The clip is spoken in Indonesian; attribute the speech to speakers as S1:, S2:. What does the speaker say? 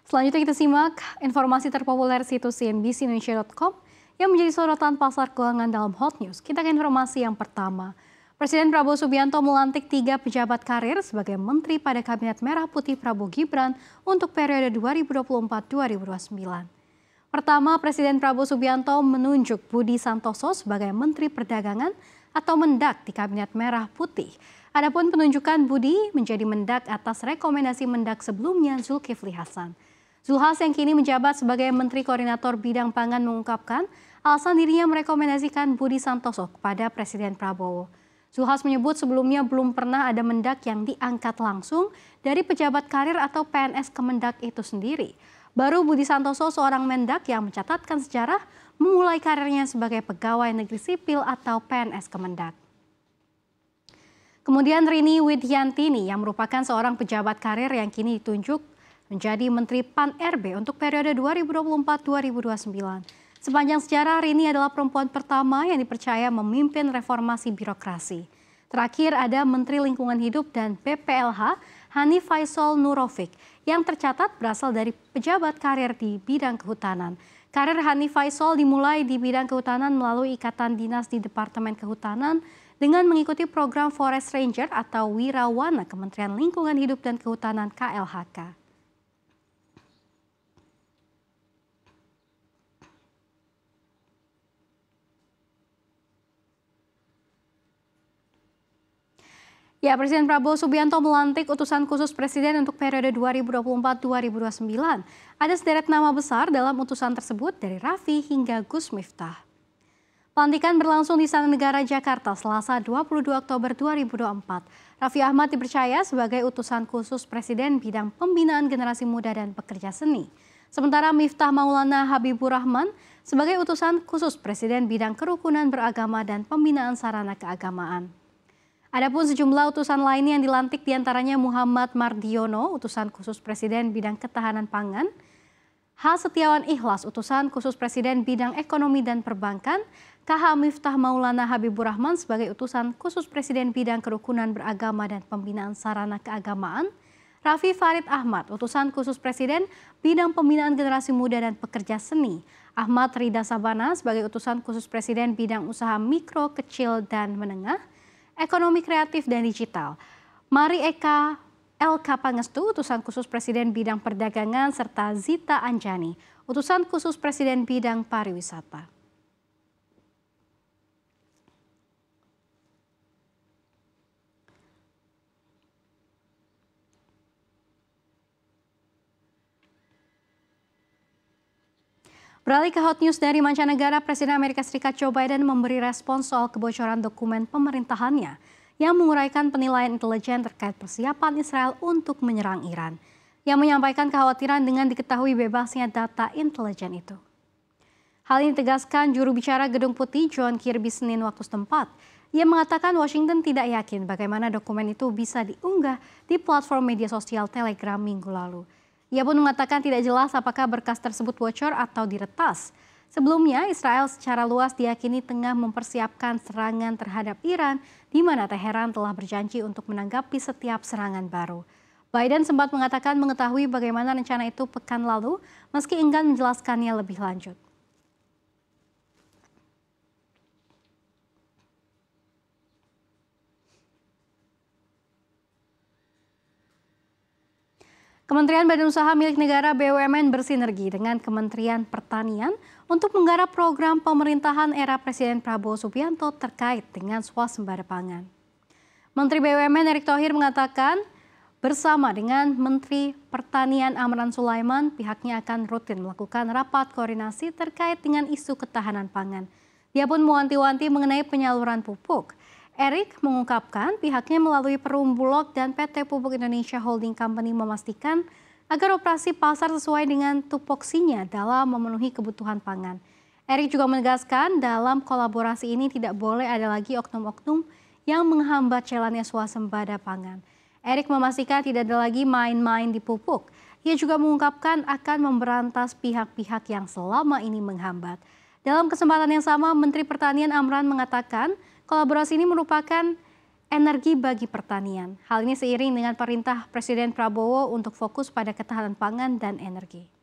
S1: Selanjutnya kita simak informasi terpopuler situs cnbcindonesia.com yang menjadi sorotan pasar keuangan dalam Hot News. Kita ke informasi yang pertama. Presiden Prabowo Subianto melantik 3 pejabat karir sebagai menteri pada Kabinet Merah Putih Prabowo Gibran untuk periode 2024-2029. Pertama, Presiden Prabowo Subianto menunjuk Budi Santoso sebagai Menteri Perdagangan atau Mendak di Kabinet Merah Putih. Adapun penunjukan Budi menjadi Mendak atas rekomendasi Mendak sebelumnya Zulkifli Hasan. Zulhas yang kini menjabat sebagai Menteri Koordinator Bidang Pangan mengungkapkan alasan dirinya merekomendasikan Budi Santoso kepada Presiden Prabowo. Zulhas menyebut sebelumnya belum pernah ada Mendak yang diangkat langsung dari pejabat karir atau PNS Kemendak itu sendiri. Baru Budi Santoso seorang Mendak yang mencatatkan sejarah memulai karirnya sebagai pegawai negeri sipil atau PNS Kemendak. Kemudian Rini Widyantini yang merupakan seorang pejabat karir yang kini ditunjuk menjadi Menteri Pan-RB untuk periode 2024-2029. Sepanjang sejarah, Rini adalah perempuan pertama yang dipercaya memimpin reformasi birokrasi. Terakhir ada Menteri Lingkungan Hidup dan PPLH, Hanif Faisal Nurofik, yang tercatat berasal dari pejabat karir di bidang kehutanan. Karir Hanif Faisal dimulai di bidang kehutanan melalui ikatan dinas di Departemen Kehutanan dengan mengikuti program Forest Ranger atau Wirawana Kementerian Lingkungan Hidup dan Kehutanan KLHK. Ya, Presiden Prabowo Subianto melantik utusan khusus Presiden untuk periode 2024-2029. Ada sederet nama besar dalam utusan tersebut dari Raffi hingga Gus Miftah. Pelantikan berlangsung di Istana Negara Jakarta Selasa 22 Oktober 2024. Raffi Ahmad dipercaya sebagai utusan khusus Presiden bidang pembinaan generasi muda dan pekerja seni. Sementara Miftah Maulana Habibur Rahman sebagai utusan khusus Presiden bidang kerukunan beragama dan pembinaan sarana keagamaan. Adapun sejumlah utusan lainnya yang dilantik diantaranya Muhammad Mardiono, utusan khusus Presiden bidang ketahanan pangan, H. Setiawan Ikhlas, utusan khusus Presiden bidang ekonomi dan perbankan, KH Miftah Maulana Habibur Rahman sebagai utusan khusus Presiden bidang kerukunan beragama dan pembinaan sarana keagamaan, Raffi Farid Ahmad, utusan khusus Presiden bidang pembinaan generasi muda dan pekerja seni, Ahmad Rida Sabana sebagai utusan khusus Presiden bidang usaha mikro, kecil, dan menengah, ekonomi kreatif dan digital. Mari Eka LK Pangestu, utusan khusus Presiden bidang perdagangan, serta Zita Anjani, utusan khusus Presiden bidang pariwisata. Beralih ke Hot News dari mancanegara, Presiden Amerika Serikat Joe Biden memberi respons soal kebocoran dokumen pemerintahannya yang menguraikan penilaian intelijen terkait persiapan Israel untuk menyerang Iran, yang menyampaikan kekhawatiran dengan diketahui bebasnya data intelijen itu. Hal ini ditegaskan juru bicara Gedung Putih John Kirby Senin waktu setempat. Ia mengatakan Washington tidak yakin bagaimana dokumen itu bisa diunggah di platform media sosial Telegram minggu lalu. Ia pun mengatakan tidak jelas apakah berkas tersebut bocor atau diretas. Sebelumnya, Israel secara luas diyakini tengah mempersiapkan serangan terhadap Iran, di mana Teheran telah berjanji untuk menanggapi setiap serangan baru. Biden sempat mengatakan mengetahui bagaimana rencana itu pekan lalu, meski enggan menjelaskannya lebih lanjut. Kementerian Badan Usaha milik negara BUMN bersinergi dengan Kementerian Pertanian untuk menggarap program pemerintahan era Presiden Prabowo Subianto terkait dengan swasembada pangan. Menteri BUMN Erick Thohir mengatakan bersama dengan Menteri Pertanian Amran Sulaiman, pihaknya akan rutin melakukan rapat koordinasi terkait dengan isu ketahanan pangan. Dia pun mewanti-wanti mengenai penyaluran pupuk. Erick mengungkapkan pihaknya melalui Perum Bulog dan PT Pupuk Indonesia Holding Company memastikan agar operasi pasar sesuai dengan tupoksinya dalam memenuhi kebutuhan pangan. Erick juga menegaskan dalam kolaborasi ini tidak boleh ada lagi oknum-oknum yang menghambat jalannya swasembada pangan. Erick memastikan tidak ada lagi main-main di pupuk. Ia juga mengungkapkan akan memberantas pihak-pihak yang selama ini menghambat. Dalam kesempatan yang sama, Menteri Pertanian Amran mengatakan kolaborasi ini merupakan energi bagi pertanian. Hal ini seiring dengan perintah Presiden Prabowo untuk fokus pada ketahanan pangan dan energi.